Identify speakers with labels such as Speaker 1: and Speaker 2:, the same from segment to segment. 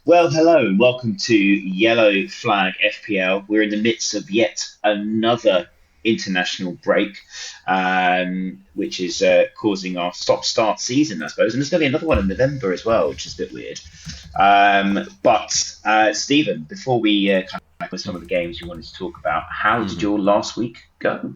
Speaker 1: Well, hello and welcome to Yellow Flag FPL. We're in the midst of yet another international break, which is causing our stop-start season, I suppose. And there's going to be another one in November as well, which is a bit weird. But Stephen, before we kind of with some of the games you wanted to talk about, how did
Speaker 2: hmm
Speaker 1: your last week go?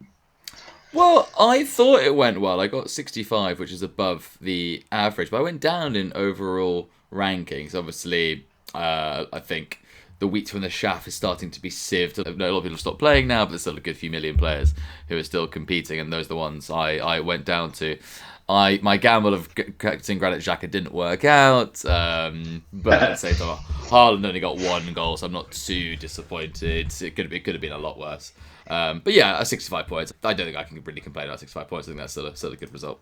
Speaker 2: Well, I thought it went well. I got 65, which is above the average, but I went down in overall rankings. Obviously, I think the wheat from the chaff is starting to be sieved. I know a lot of people have stopped playing now, but there's still a good few million players who are still competing, and those are the ones I went down to. My gamble of collecting Granit Xhaka didn't work out, but at the same time, Haaland only got one goal, so I'm not too disappointed. It could have been a lot worse. But yeah, at 65 points, I don't think I can really complain about 65 points. I think that's still a good result.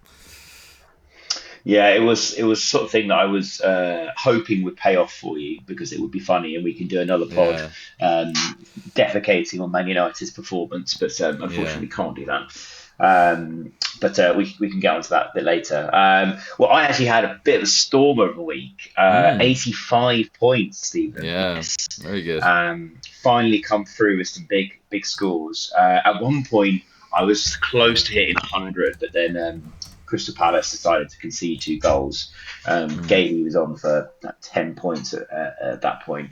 Speaker 1: Yeah, it was sort of thing that I was hoping would pay off for you because it would be funny and we can do another pod
Speaker 2: Yeah,
Speaker 1: um, defecating on Man United's performance, but
Speaker 2: yeah.
Speaker 1: unfortunately we can't do that. But we can get onto that a bit later. Well, I actually had a bit of a stormer of a week.
Speaker 2: Mm,
Speaker 1: 85 points, Stephen.
Speaker 2: yeah,
Speaker 1: Yes.
Speaker 2: very good.
Speaker 1: Finally come through with some big scores. At one point, I was close to hitting 100, but then Crystal Palace decided to concede two goals.
Speaker 2: Mm,
Speaker 1: Gavey was on for 10 points at that point.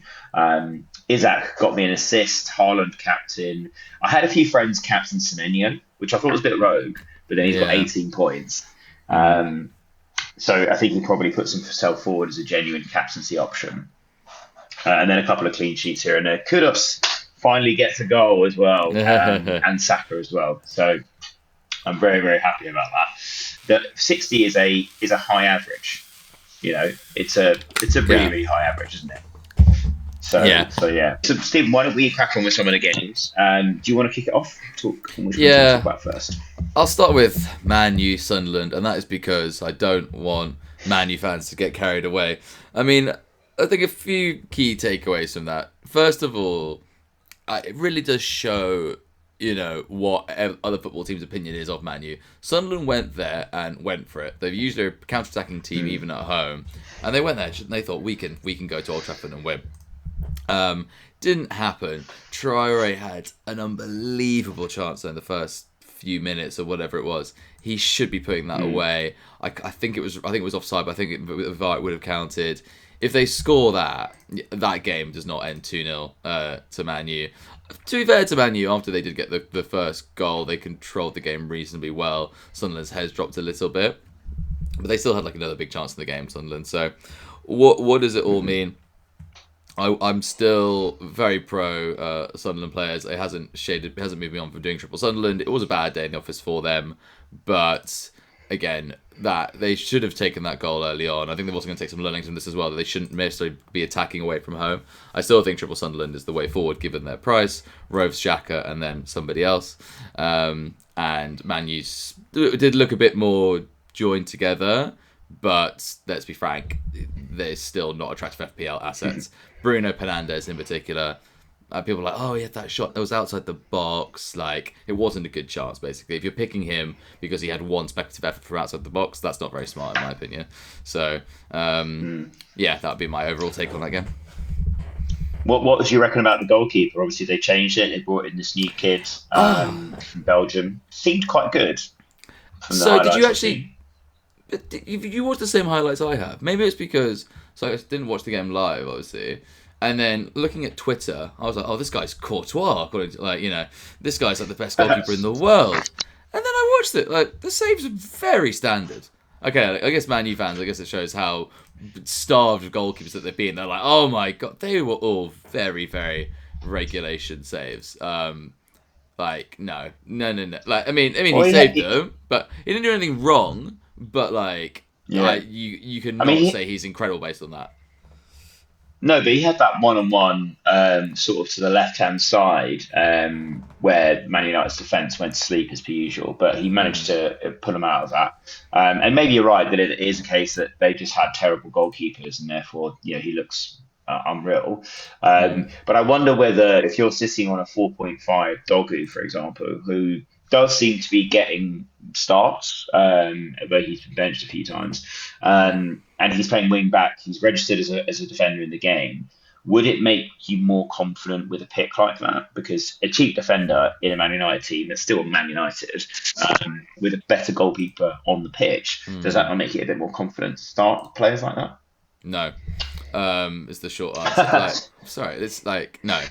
Speaker 1: Isaac got me an assist, Haaland captain. I had a few friends captain Semenyo, which I thought was a bit rogue, but then he's got
Speaker 2: yeah.
Speaker 1: 18 points.
Speaker 2: Mm,
Speaker 1: So I think he probably puts himself forward as a genuine captaincy option. And then a couple of clean sheets here and there. Kudos finally gets a goal as well, and Saka as well. So I'm very happy about that. The 60 is a high average. It's a really
Speaker 2: yeah,
Speaker 1: really high average, isn't it? So
Speaker 2: yeah,
Speaker 1: so yeah. So Stephen, why don't we crack on with some of the games? Do you want to kick it off? Talk. Which ones do you want to talk
Speaker 2: yeah.
Speaker 1: about first?
Speaker 2: I'll start with Man U Sunderland, and that is because I don't want Man U fans to get carried away. I mean, I think a few key takeaways from that. First of all, it really does show, what other football teams' opinion is of Man U. Sunderland went there and went for it. They've usually a counter-attacking team
Speaker 1: Mm.
Speaker 2: even at home, and they went there and they thought we can go to Old Trafford and win. Didn't happen. Traore had an unbelievable chance in the first few minutes or whatever it was. He should be putting that
Speaker 1: Mm.
Speaker 2: away. I think it was offside, but I think the VAR would have counted. If they score that game does not end 2-0 to Man U. To be fair to Man U, after they did get the first goal, they controlled the game reasonably well. Sunderland's heads dropped a little bit, but they still had like another big chance in the game, Sunderland. So, what does it all
Speaker 1: Hmm.
Speaker 2: mean? I'm still very pro Sunderland players. It hasn't moved me on from doing triple Sunderland. It was a bad day in the office for them, but again, that they should have taken that goal early on. I think they're also going to take some learnings from this as well. That they shouldn't necessarily be attacking away from home. I still think triple Sunderland is the way forward given their price. Roves, Xhaka, and then somebody else. And Man U did look a bit more joined together, but let's be frank, they're still not attractive FPL assets. Bruno Fernandes in particular, people are like, oh, he had that shot that was outside the box. Like, it wasn't a good chance, basically. If you're picking him because he had one speculative effort from outside the box, that's not very smart, in my opinion. So,
Speaker 1: Mm.
Speaker 2: yeah, that would be my overall take on that game.
Speaker 1: What do you reckon about the goalkeeper? Obviously, they changed it. They brought in this new kid
Speaker 2: Ah,
Speaker 1: from Belgium. Seemed quite good from the
Speaker 2: so did you
Speaker 1: highlights I've seen.
Speaker 2: actually? You watched the same highlights I have? Maybe it's because so I didn't watch the game live, obviously. And then looking at Twitter, I was like, "Oh, this guy's Courtois." According to this guy's like the best goalkeeper in the world. And then I watched it. Like the saves are very standard. Okay, I guess Man U fans. I guess it shows how starved of goalkeepers that they've been. They're like, "Oh my god, they were all very regulation saves." Like no. Like I mean, he
Speaker 1: Well,
Speaker 2: saved them, but he didn't do anything wrong. But like,
Speaker 1: yeah.
Speaker 2: you
Speaker 1: I mean,
Speaker 2: cannot say he's incredible based on that.
Speaker 1: no, but he had that one-on-one sort of to the left-hand side where Man United's defence went to sleep as per usual, but he managed
Speaker 2: Mm,
Speaker 1: to pull them out of that. And maybe you're right that it is a case that they just had terrible goalkeepers, and therefore, he looks unreal.
Speaker 2: mm,
Speaker 1: But I wonder whether if you're sitting on a 4.5 Dogu, for example, who does seem to be getting starts, but he's been benched a few times. and he's playing wing back. He's registered as a defender in the game. Would it make you more confident with a pick like that? Because a cheap defender in a Man United team that's still Man United, with a better goalkeeper on the pitch, does that not make it a bit more confident to start players like that?
Speaker 2: No, is the short answer. Like, sorry, it's like no.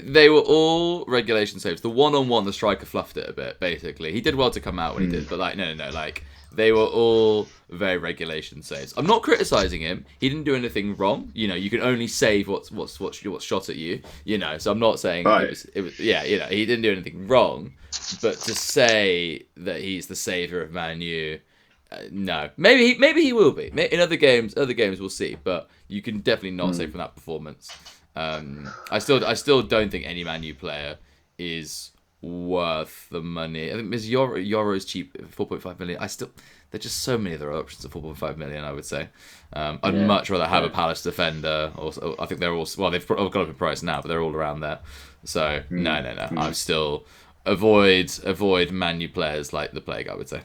Speaker 2: They were all regulation saves. The one-on-one, the striker fluffed it a bit. Basically, he did well to come out when he did, but like no. Like they were all very regulation saves. I'm not criticizing him. He didn't do anything wrong. You know, you can only save what's shot at you. You know, so I'm not saying it was. Yeah, you know, he didn't do anything wrong. But to say that he's the savior of Man U. No, maybe he will be. In other games we'll see. But you can definitely not say from that performance. I still don't think any Man U player is worth the money. I think Ms. Euro is cheap, 4.5 million. There's just so many other options at 4.5 million. I would say. I'd much rather have a Palace defender. Or I think they're all they've gone up in price now, but they're all around there. So no. I'm still avoid Man U players like the plague. I would say.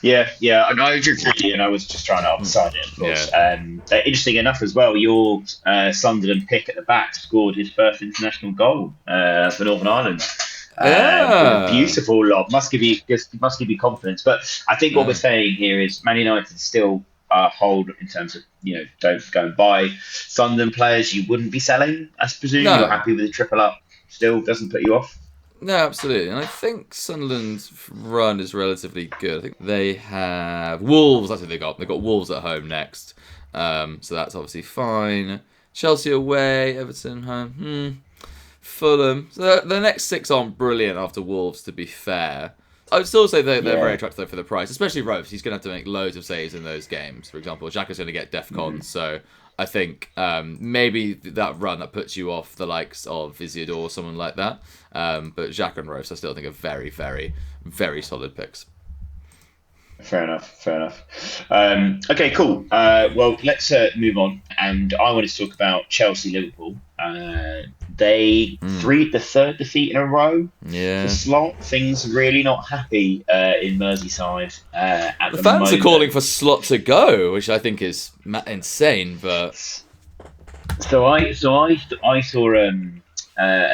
Speaker 1: Yeah, and I agree with you, and I was just trying to upside it, of course. Yeah. Interesting enough as well, your Sunderland pick at the back scored his first international goal for Northern Ireland. With a beautiful lob. Must give you confidence. But I think what we're saying here is Man United still hold in terms of, don't go and buy Sunderland players you wouldn't be selling, I presume. No. You're happy with the triple up, still doesn't put you off?
Speaker 2: No, absolutely. And I think Sunderland's run is relatively good. I think they have Wolves, that's what they got. They've got Wolves at home next. So that's obviously fine. Chelsea away, Everton home. Fulham. So the next 6 aren't brilliant after Wolves, to be fair. I would still say they're very attractive though for the price, especially Rose. He's going to have to make loads of saves in those games. For example, Xhaka's going to get DEFCON, so I think maybe that run that puts you off the likes of Isidore or someone like that. But Xhaka and Rose I still think are very, very, very solid picks.
Speaker 1: Fair enough. Okay, cool. Well, let's move on. And I wanted to talk about Chelsea-Liverpool. They the third defeat in a row.
Speaker 2: Yeah.
Speaker 1: For Slot, things really not happy in Merseyside at the
Speaker 2: fans
Speaker 1: moment.
Speaker 2: Are calling for Slot to go, which I think is insane. But
Speaker 1: so I saw a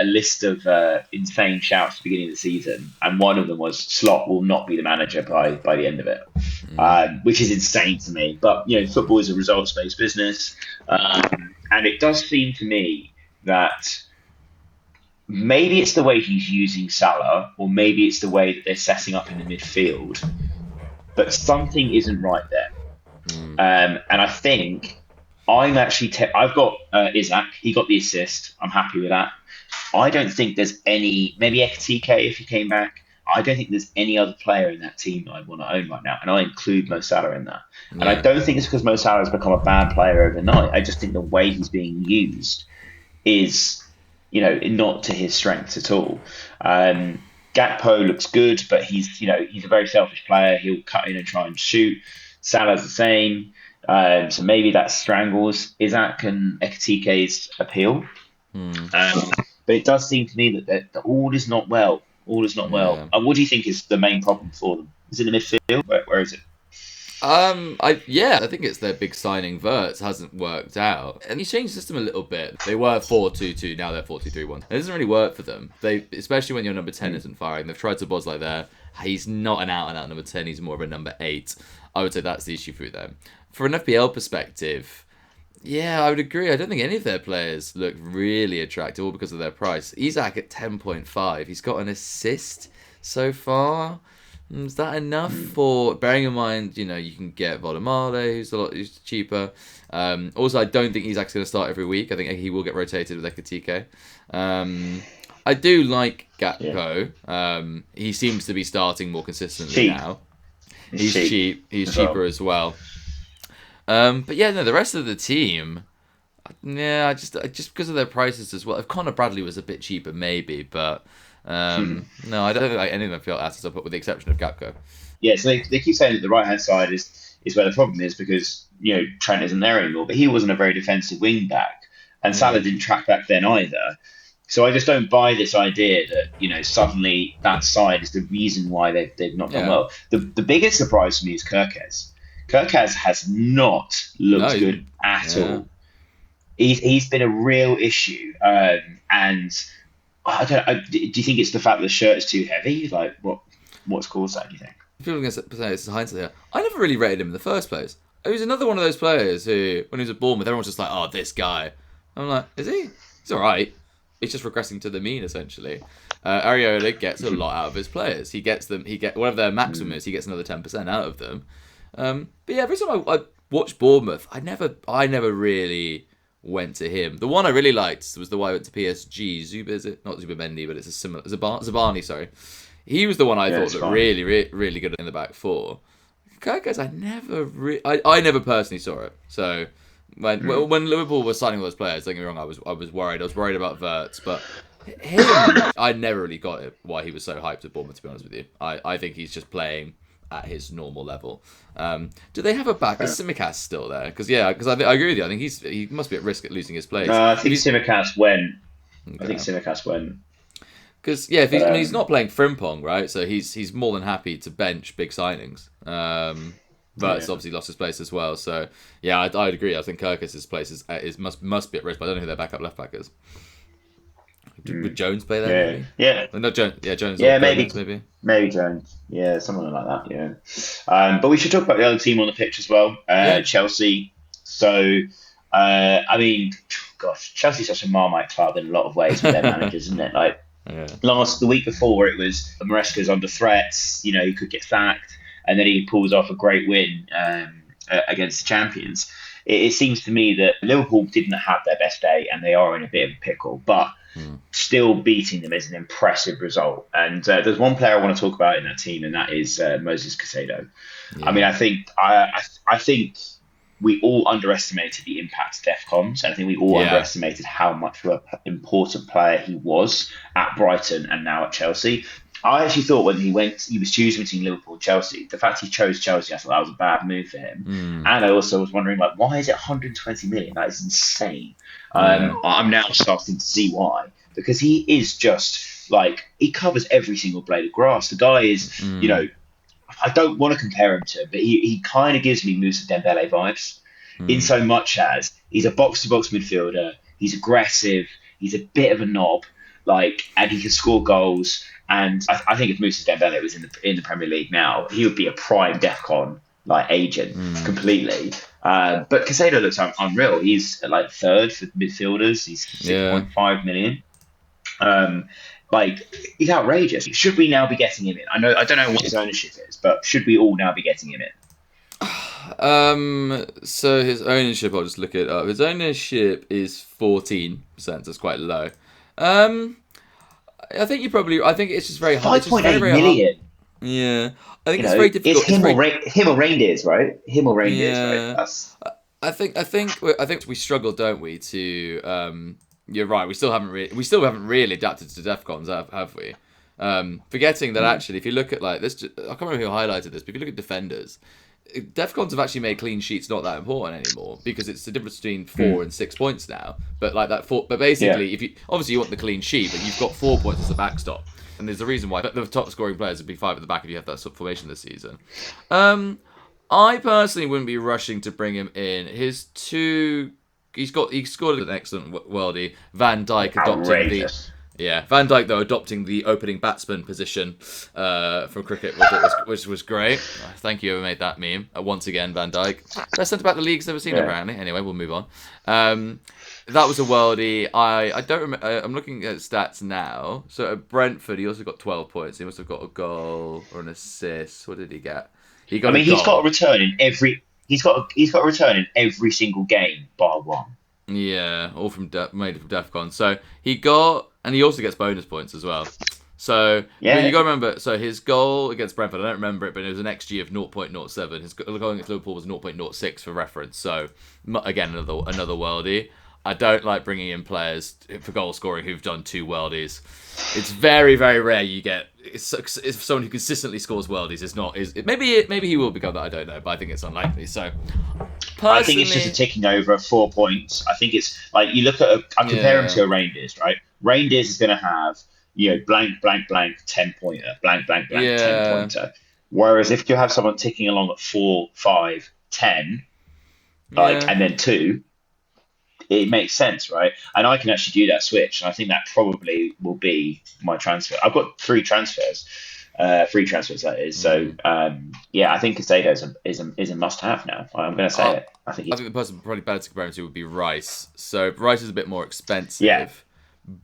Speaker 1: list of insane shouts at the beginning of the season, and one of them was Slot will not be the manager by the end of it, which is insane to me. But football is a results-based business, and it does seem to me that maybe it's the way he's using Salah, or maybe it's the way that they're setting up in the midfield, but something isn't right there. And I think I'm actually I've got Isaac. He got the assist. I'm happy with that. I don't think there's maybe Ekitike if he came back. I don't think there's any other player in that team that I want to own right now, and I include Mo Salah in that. Yeah. And I don't think it's because Mo Salah has become a bad player overnight. I just think the way he's being used is, not to his strengths at all. Gakpo looks good, but he's a very selfish player. He'll cut in and try and shoot. Salah's the same. So maybe that strangles Isaac and Ekitike's appeal. But it does seem to me that all is not well. All is not well.
Speaker 2: Yeah.
Speaker 1: And what do you think is the main problem for them? Is it the midfield? Where is it?
Speaker 2: I think it's their big signing. Wirtz hasn't worked out, and he's changed the system a little bit. They were 4-2-2, now they're 4-2-3-1. It doesn't really work for them. Especially when your number 10 isn't firing. They've tried to Bosley there. He's not an out-and-out number 10. He's more of a number 8. I would say that's the issue for them. For an FPL perspective, yeah, I would agree. I don't think any of their players look really attractive, all because of their price. Isaac at 10.5. He's got an assist so far. Is that enough for, bearing in mind, you can get Vodamale, who's cheaper. Also, I don't think Isak's going to start every week. I think he will get rotated with Ekitike. I do like Gakpo. Yeah. He seems to be starting more consistently now. He's cheap. He's cheaper as well. But the rest of the team, just because of their prices as well. If Connor Bradley was a bit cheaper, maybe, but no, I don't think any of them feel assets up, with the exception of Gakpo.
Speaker 1: Yeah, so they keep saying that the right hand side is where the problem is, because Trent isn't there anymore, but he wasn't a very defensive wing back, and Salah didn't track back then either. So I just don't buy this idea that suddenly that side is the reason why they've not done well. The biggest surprise for me is Kirkes. Kirk has not
Speaker 2: No,
Speaker 1: looked good at
Speaker 2: yeah.
Speaker 1: all. He's been a real issue, and I don't. Do you think it's the fact that the shirt is too heavy? Like what's caused that? Do you think?
Speaker 2: People are going to say it's hindsight here. I never really rated him in the first place. He was another one of those players who, when he was at Bournemouth, everyone's just like, "Oh, this guy." I'm like, "Is he? He's all right. He's just regressing to the mean, essentially." Areola gets a lot out of his players. He gets them. Whatever their maximum is, he gets another 10% out of them. But yeah, every time I watched Bournemouth, I never really went to him. The one I really liked was the one who went to PSG. Zuba, is it? Not Zubimendi, but it's a similar. Zabani, sorry. He was the one I thought looked really good in the back four. Kirkers, I never personally saw it. So when Liverpool was signing all those players, don't get me wrong, I was worried. I was worried about Wirtz, but him, I never really got it why he was so hyped at Bournemouth. To be honest with you, I think he's just playing at his normal level. Do they have a back? Is Tsimikas still there? Because I agree with you. I think he must be at risk at losing his place.
Speaker 1: I think Tsimikas went. Okay. I think Tsimikas went.
Speaker 2: Because he's not playing Frimpong, right? So he's more than happy to bench big signings. But it's obviously lost his place as well. So yeah, I'd agree. I think Kirkus' place must be at risk. But I don't know who their backup left back is. Would Jones play there? Maybe?
Speaker 1: Yeah.
Speaker 2: No, Jones. Yeah, Jones.
Speaker 1: Yeah,
Speaker 2: maybe
Speaker 1: Jones. Yeah, someone like that. Yeah. But we should talk about the other team on the pitch as well. Chelsea. So, I mean, gosh, Chelsea's such a Marmite club in a lot of ways with their managers, isn't it? Like the week before, it was Maresca's under threats. He could get sacked, and then he pulls off a great win against the champions. It seems to me that Liverpool didn't have their best day, and they are in a bit of a pickle, but still beating them is an impressive result. And there's one player I want to talk about in that team, and that is Moses Caicedo. Yeah. I mean, I think we all underestimated the impact of DEFCONs, and I think we all underestimated how much of an important player he was at Brighton and now at Chelsea. I actually thought when he was choosing between Liverpool and Chelsea. The fact he chose Chelsea, I thought that was a bad move for him. And I also was wondering, why is it 120 million? That is insane. I'm now starting to see why. Because he is just, he covers every single blade of grass. The guy is, I don't want to compare him to him, but he kind of gives me Moussa Dembele vibes. In so much as he's a box-to-box midfielder, he's aggressive, he's a bit of a knob, and he can score goals. And I think if Moussa Dembele was in the Premier League now, he would be a prime DEFCON agent completely. But Caicedo looks unreal. He's third for midfielders. He's 6.5 million. He's outrageous. Should we now be getting him in? I don't know what his ownership is, but should we all now be getting him in?
Speaker 2: So his ownership, I'll just look it up. His ownership is 14%. That's quite low. I think it's just very hard.
Speaker 1: 5.8 million.
Speaker 2: Yeah, I think it's very difficult.
Speaker 1: It's him or reindeers, right? Him or reindeers, right?
Speaker 2: I think we struggle, don't we? To you're right. We still haven't really adapted to DEFCONs, have we? Forgetting that actually, if you look at this, I can't remember who highlighted this, but if you look at defenders, DEFCONs have actually made clean sheets not that important anymore because it's the difference between 4 and 6 points now. But but basically, if you want the clean sheet, but you've got 4 points as a backstop, and there's a reason why the top scoring players would be 5 at the back if you have that sort of formation this season. I personally wouldn't be rushing to bring him in. He scored an excellent worldie. Van Dijk adopting Van Dijk adopting the opening batsman position from cricket, which was great. Thank you, whoever made that meme. Once again, Van Dijk. Best centre back the league's ever seen, apparently. Anyway, we'll move on. That was a worldie. I don't remember. I'm looking at stats now. So at Brentford, he also got 12 points. He must have got a goal or an assist. What did he get? He's got a return in every. He's got a return in every single game bar one. Yeah, all made from DEFCON. So he got, and he also gets bonus points as well. So you got to remember. So his goal against Brentford, I don't remember it, but it was an XG of 0.07. His goal against Liverpool was 0.06 for reference. So again, another worldie. I don't like bringing in players for goal scoring who've done 2 worldies. It's very, very rare you get if someone who consistently scores worldies. Maybe he will become that. I don't know, but I think it's unlikely. So
Speaker 1: I think it's just a ticking over of 4 points. I think it's you look at I compare him to a Reindeers, right? Reindeers is going to have blank 10-pointer, blank 10-pointer. Whereas if you have someone ticking along at 4, 5, 10,
Speaker 2: Yeah.
Speaker 1: and then 2, it makes sense, right? And I can actually do that switch, and I think that probably will be my transfer. I've got 3 transfers, free transfers that is. So yeah, I think Casado is a must have now. I'm going to say
Speaker 2: I,
Speaker 1: it. I think
Speaker 2: I
Speaker 1: he's
Speaker 2: think the person probably better to compare him to would be Rice. So Rice is a bit more
Speaker 1: yeah,
Speaker 2: expensive,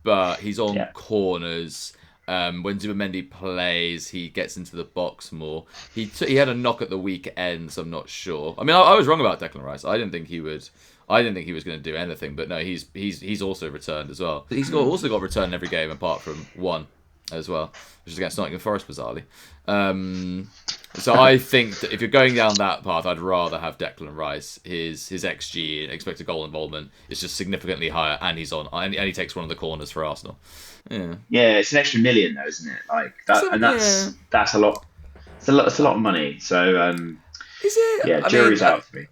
Speaker 2: but he's on
Speaker 1: yeah.
Speaker 2: corners. When Zubimendi plays, he gets into the box more. He had a knock at the weekend, so I'm not sure. I mean, I was wrong about Declan Rice. I didn't think he would. I didn't think he was going to do anything, but no, he's also returned as well. Also got returned in every game apart from one as well, which is against Nottingham Forest, bizarrely. So I think that if you're going down that path, I'd rather have Declan Rice. His XG, expected goal involvement, is just significantly higher, and and he takes one of the corners for Arsenal. Yeah,
Speaker 1: Yeah, it's an extra million though, isn't it? Like that,
Speaker 2: so,
Speaker 1: and
Speaker 2: yeah.
Speaker 1: that's a lot. It's a lot of money. So
Speaker 2: Is it?
Speaker 1: yeah,
Speaker 2: I mean,
Speaker 1: jury's out for me.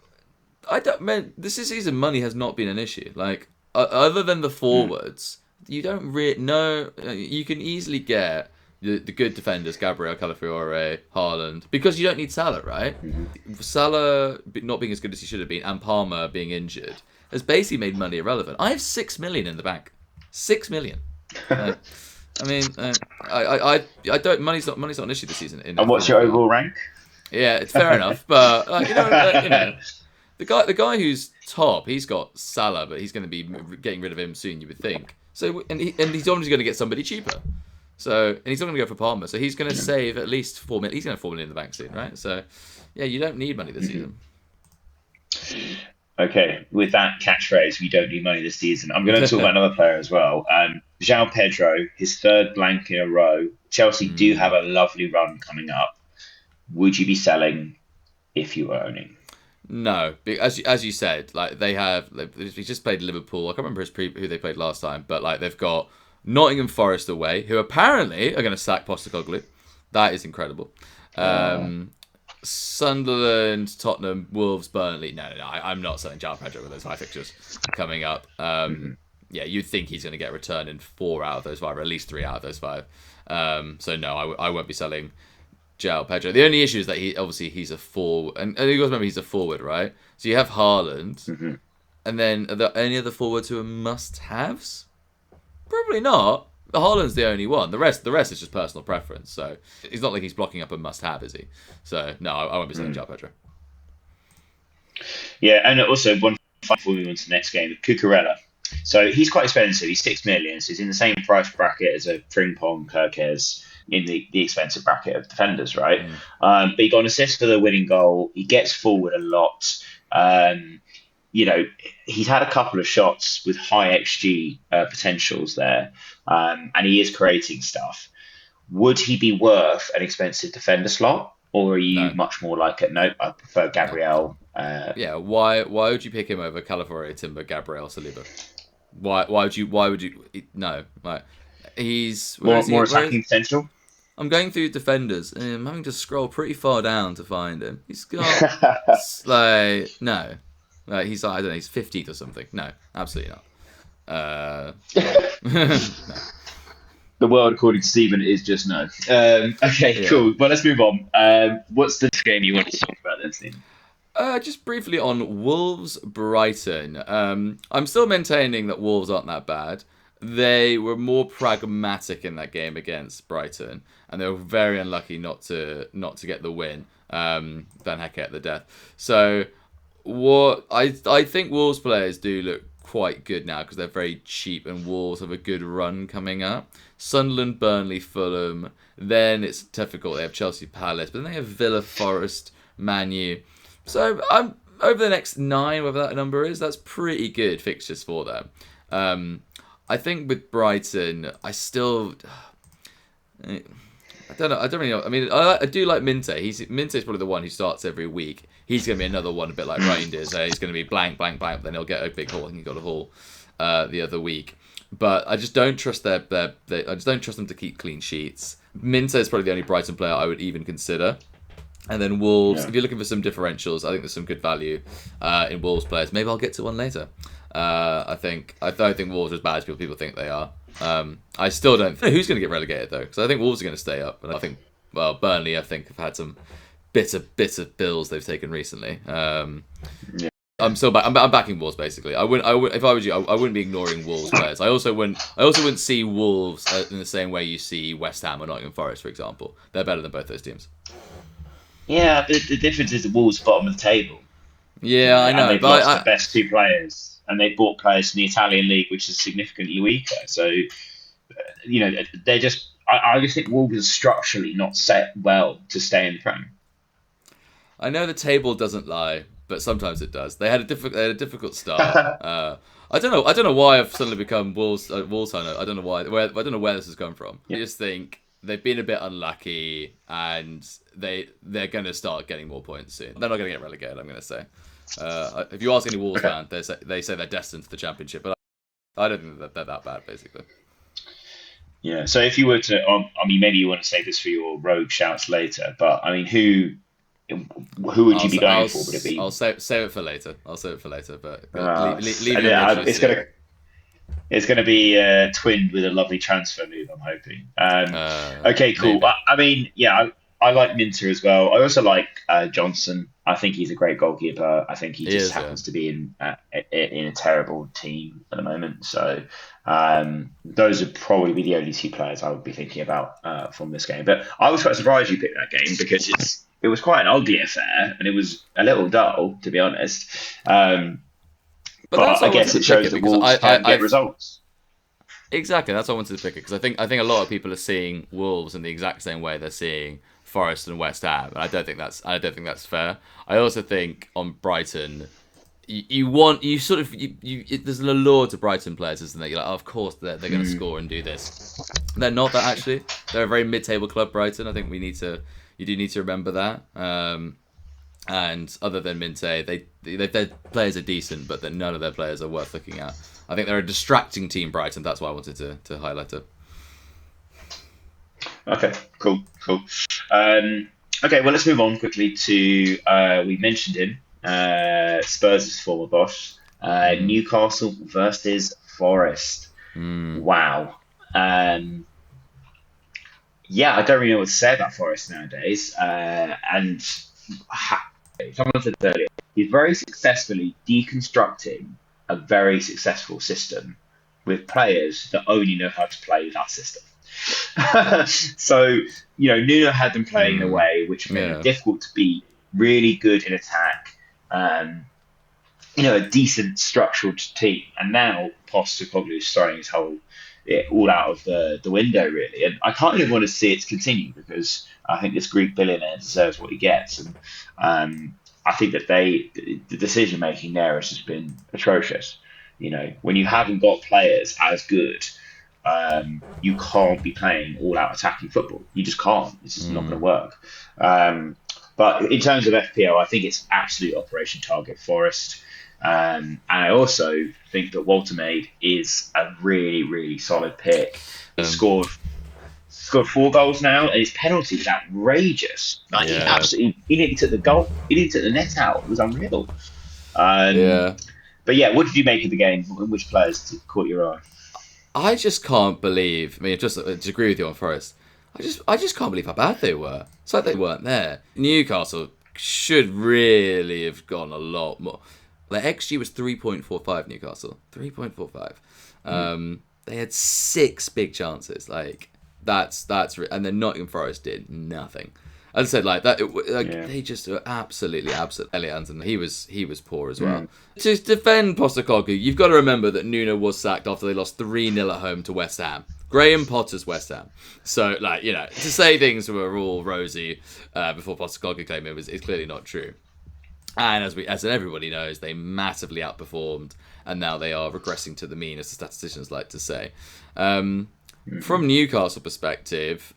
Speaker 2: I don't. Man, this season money has not been an issue. Like other than the
Speaker 1: Mm.
Speaker 2: forwards, you don't really know. You can easily get the good defenders, Gabriel, Calafiore, Haaland, because you don't need Salah, right? Salah not being as good as he should have been, and Palmer being injured, has basically made money irrelevant. I have 6 million in the bank. 6 million. I mean, I don't. Money's not an issue this season. In
Speaker 1: And what's your
Speaker 2: FPL.
Speaker 1: overall rank?
Speaker 2: Yeah, it's fair enough, but the guy who's top, he's got Salah, but he's going to be getting rid of him soon, you would think. So and he's obviously going to get somebody cheaper. So and he's not going to go for Palmer, so he's going to save at least 4 million. He's going to have 4 million in the bank soon, right? So yeah, you don't need money this season.
Speaker 1: Okay, with that catchphrase, we don't need money this season. I'm going to talk about another player as well. João Pedro, his third blank in a row. Chelsea do have a lovely run coming up. Would you be selling if you were owning?
Speaker 2: No, as you said, like they just played Liverpool. I can't remember who they played last time, but like they've got Nottingham Forest away, who apparently are going to sack Postecoglou. That is incredible. Sunderland, Tottenham, Wolves, Burnley. No. I'm not selling João Pedro with those 5 fixtures coming up. Yeah, you'd think he's going to get a return in 4 out of those 5, or at least 3 out of those 5. So no, I won't be selling João Pedro. The only issue is that he's a forward, and you guys remember he's a forward, right? So you have Haaland, and then are there any other forwards who are must-haves? Probably not. Haaland's the only one. The rest is just personal preference. So it's not like he's blocking up a must-have, is he? So no, I won't be selling João Pedro.
Speaker 1: Yeah, and also one before we move on to the next game, Cucurella. So he's quite expensive. He's 6 million. So he's in the same price bracket as a Frimpong, Kirkes in the expensive bracket of defenders, right? But he got an assist for the winning goal. He gets forward a lot. He's had a couple of shots with high XG potentials there, and he is creating stuff. Would he be worth an expensive defender slot, or are you much more like it? No, I prefer Gabriel.
Speaker 2: Yeah, why would you pick him over Calafiore, Timber, Gabriel, Saliba? Why would you? No, like he's
Speaker 1: more attacking potential.
Speaker 2: I'm going through defenders, and I'm having to scroll pretty far down to find him. He's got no. He's I don't know. He's 50th or something. No, absolutely not. No.
Speaker 1: The world, according to Stephen, is just no. Okay, cool. Well, let's move on. What's the game you want to talk about then, Stephen?
Speaker 2: Just briefly on Wolves Brighton. I'm still maintaining that Wolves aren't that bad. They were more pragmatic in that game against Brighton, and they were very unlucky not to get the win. Van Hecke at the death. So what I think Wolves players do look quite good now because they're very cheap, and Wolves have a good run coming up. Sunderland, Burnley, Fulham. Then it's difficult. They have Chelsea, Palace, but then they have Villa, Forest, Man U. So I'm over the next 9, whatever that number is. That's pretty good fixtures for them. I think with Brighton, I don't know. I don't really know. I mean, I do like Minte. Minte's probably the one who starts every week. He's going to be another one, a bit like Reinders. He's going to be blank, blank, blank. Then he'll get a big haul. I think he got a haul the other week. But I just don't trust I just don't trust them to keep clean sheets. Minte is probably the only Brighton player I would even consider. And then Wolves, if you're looking for some differentials, I think there's some good value in Wolves players. Maybe I'll get to one later. I don't think Wolves are as bad as people think they are. I still don't know who's going to get relegated though, because I think Wolves are going to stay up. And I think, Burnley, I think, have had some bitter bills they've taken recently.
Speaker 1: Yeah.
Speaker 2: I'm still back. I'm backing Wolves basically. I wouldn't. If I was you, I wouldn't be ignoring Wolves players. I also wouldn't see Wolves in the same way you see West Ham or Nottingham Forest, for example. They're better than both those teams.
Speaker 1: Yeah, but the difference is the Wolves bottom of the table,
Speaker 2: Yeah, I
Speaker 1: and
Speaker 2: know,
Speaker 1: they've
Speaker 2: but
Speaker 1: lost the best two players, and they've bought players from the Italian league, which is significantly weaker. So they're just. I just think Wolves are structurally not set well to stay in the Prem.
Speaker 2: I know the table doesn't lie, but sometimes it does. They had a difficult start. I don't know. I don't know why I've suddenly become Wolves fan. I don't know why. I don't know where this has come from. I just think they've been a bit unlucky, and they're going to start getting more points soon. They're not going to get relegated. I'm going to say. If you ask any Wolves fan, they say they're destined for the Championship, but I don't think that they're that bad, basically.
Speaker 1: Yeah. So if you were to, I mean, maybe you want to save this for your rogue shouts later, but I mean, who would you be going for? Would it be?
Speaker 2: I'll save it for later. I'll save it for later, but leave
Speaker 1: And,
Speaker 2: your wishes.
Speaker 1: it's gonna be twinned with a lovely transfer move. I'm hoping. Okay, cool.
Speaker 2: Maybe.
Speaker 1: I mean, yeah, I like Minter as well. I also like Johnson. I think he's a great goalkeeper. I think he just happens to be in a terrible team at the moment. So those would probably be the only two players I would be thinking about from this game. But I was quite surprised you picked that game because it was quite an ugly affair and it was a little dull, to be honest. But I guess it shows that Wolves can get results.
Speaker 2: Exactly, that's why I wanted to pick it because I think a lot of people are seeing Wolves in the exact same way they're seeing Forest and West Ham, and I don't think that's fair. I also think on Brighton, there's an allure to Brighton players, isn't there? You're like, oh, of course they're going to score and do this. They're not that actually. They're a very mid-table club, Brighton. I think you do need to remember that. And other than Minte, their players are decent, but none of their players are worth looking at. I think they're a distracting team, Brighton. That's why I wanted to highlight it.
Speaker 1: Okay, cool. Okay, well, let's move on quickly to we mentioned him, Spurs' former boss, Newcastle versus Forest. Wow. Yeah, I don't really know what to say about Forest nowadays. And someone said earlier, he's very successfully deconstructing a very successful system with players that only know how to play that system. So, Nuno had them playing in a way which made it difficult to beat, really good in attack, a decent structured team. And now Postecoglou is throwing his all out of the window, really. And I can't even want to see it continue because I think this Greek billionaire deserves what he gets. And I think that the decision making there has just been atrocious. When you haven't got players as good, you can't be playing all-out attacking football. You just can't. It's just not going to work. But in terms of FPL, I think it's absolute operation target Forest. And I also think that Walter Maid is a really, really solid pick. He scored 4 goals now, and his penalty was outrageous. He nearly took the goal. He nearly took the net out. It was unreal. But yeah, what did you make of the game? Which players caught your eye?
Speaker 2: I just can't believe. I mean, just to agree with you on Forest. I just can't believe how bad they were. It's like they weren't there. Newcastle should really have gone a lot more. Their XG was 3.45. Newcastle 3.45. They had 6 big chances. Like that's and then Nottingham Forest did nothing. As I said, like that, they just were absolutely. Elliot Anderson, he was poor as well. To defend Postecoglou, you've got to remember that Nuno was sacked after they lost 3-0 at home to West Ham. Graham Potter's West Ham. So, to say things were all rosy before Postecoglou came in is clearly not true. And as everybody knows, they massively outperformed, and now they are regressing to the mean, as the statisticians like to say. From Newcastle perspective,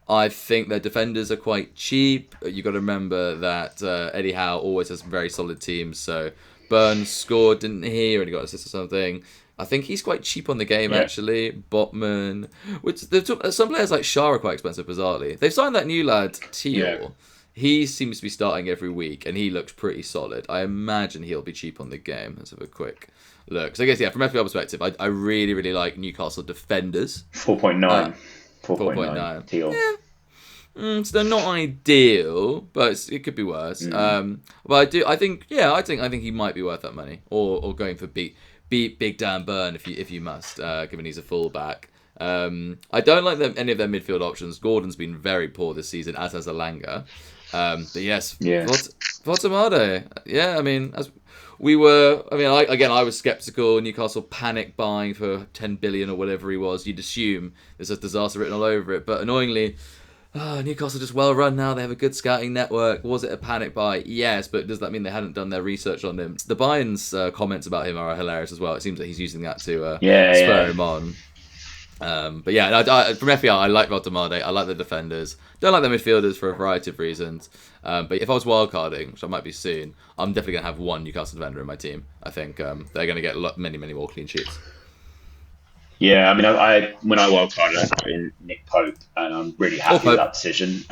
Speaker 2: I think their defenders are quite cheap. You've got to remember that Eddie Howe always has very solid teams. So Burns scored, didn't he? Or he got an assist or something. I think he's quite cheap on the game, actually. Botman. Some players like Shah are quite expensive, bizarrely. They've signed that new lad, Teal. Yeah. He seems to be starting every week, and he looks pretty solid. I imagine he'll be cheap on the game. Let's have a quick look. So I guess, from FPL perspective, I really, really like Newcastle defenders.
Speaker 1: 4.9. 4.9. Teal.
Speaker 2: So they're not ideal, but it could be worse. But I think he might be worth that money, or going for Big Dan Burn if you must, given he's a fullback. I don't like any of their midfield options. Gordon's been very poor this season, as has Alanga. But yes,
Speaker 1: Yeah.
Speaker 2: Votamade. Yeah, I mean, as we were. I mean, I was skeptical. Newcastle panic buying for 10 billion or whatever he was. You'd assume there's a disaster written all over it, but annoyingly. Newcastle just well run now. They have a good scouting network. Was it a panic buy? Yes, but does that mean they hadn't done their research on him? The Bayern's comments about him are hilarious as well. It seems like he's using that to spur him on. But yeah, from FPL, I like Votamade. I like the defenders. Don't like the midfielders for a variety of reasons. But if I was wildcarding, which I might be soon, I'm definitely going to have one Newcastle defender in my team. I think they're going to get many more clean sheets.
Speaker 1: Yeah, I mean, when I wildcarded, I put in Nick Pope, and I'm really happy with that decision.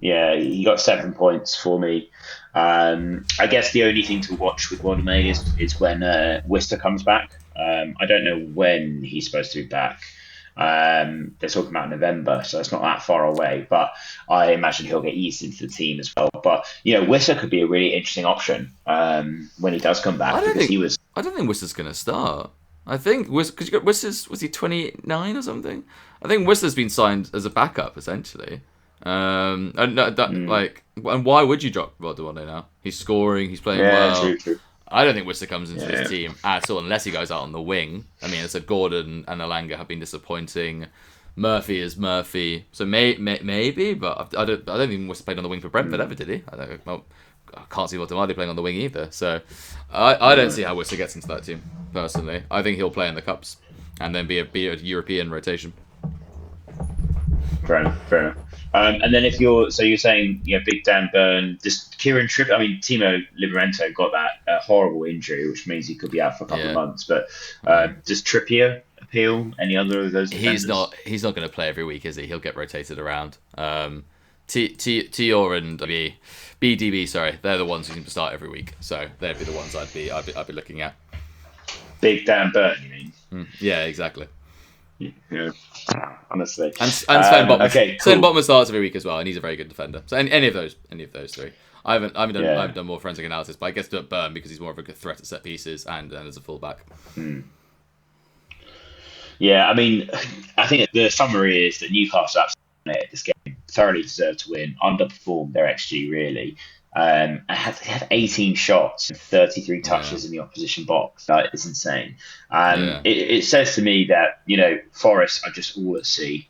Speaker 1: He got 7 points for me. I guess the only thing to watch with Wandermay is when Worcester comes back. I don't know when he's supposed to be back. They're talking about November, so it's not that far away. But I imagine he'll get eased into the team as well. But Worcester could be a really interesting option when he does come back.
Speaker 2: I don't think Worcester's going to start. I think because you got Worcester's, was he 29 or something? I think Worcester's been signed as a backup essentially. And why would you drop Votamade now? He's scoring, he's playing well.
Speaker 1: True.
Speaker 2: I don't think Worcester comes into this team at all unless he goes out on the wing. I mean, as I said, Gordon and Alanga have been disappointing. Murphy is Murphy, so maybe, but I don't think Worcester played on the wing for Brentford ever, did he? I can't see Votamade playing on the wing either. So I don't see how Worcester gets into that team personally. I think he'll play in the cups and then be a European rotation.
Speaker 1: Fair enough. And then you're saying Big Dan Burn, just Kieran Trippier. I mean, Timo Livramento got that horrible injury, which means he could be out for a couple of months. But does Trippier appeal? Any other of those defenders?
Speaker 2: He's not going to play every week, is he? He'll get rotated around. Tior and BDB, sorry, they're the ones who seem to start every week, so they'd be the ones I'd be looking at.
Speaker 1: Big Dan Burn, you mean?
Speaker 2: Yeah, exactly.
Speaker 1: Yeah, honestly.
Speaker 2: And Sven Botman.
Speaker 1: Okay, cool.
Speaker 2: Sven Botman starts every week as well, and he's a very good defender. So any of those three. I haven't done more forensic analysis, but I guess do Burn because he's more of a good threat at set pieces and as a fullback.
Speaker 1: Yeah, I mean, I think the summary is that Newcastle absolutely this game, thoroughly deserved to win, underperformed their XG really. They had 18 shots and 33 touches in the opposition box. That is insane. It says to me that Forest are just all at sea.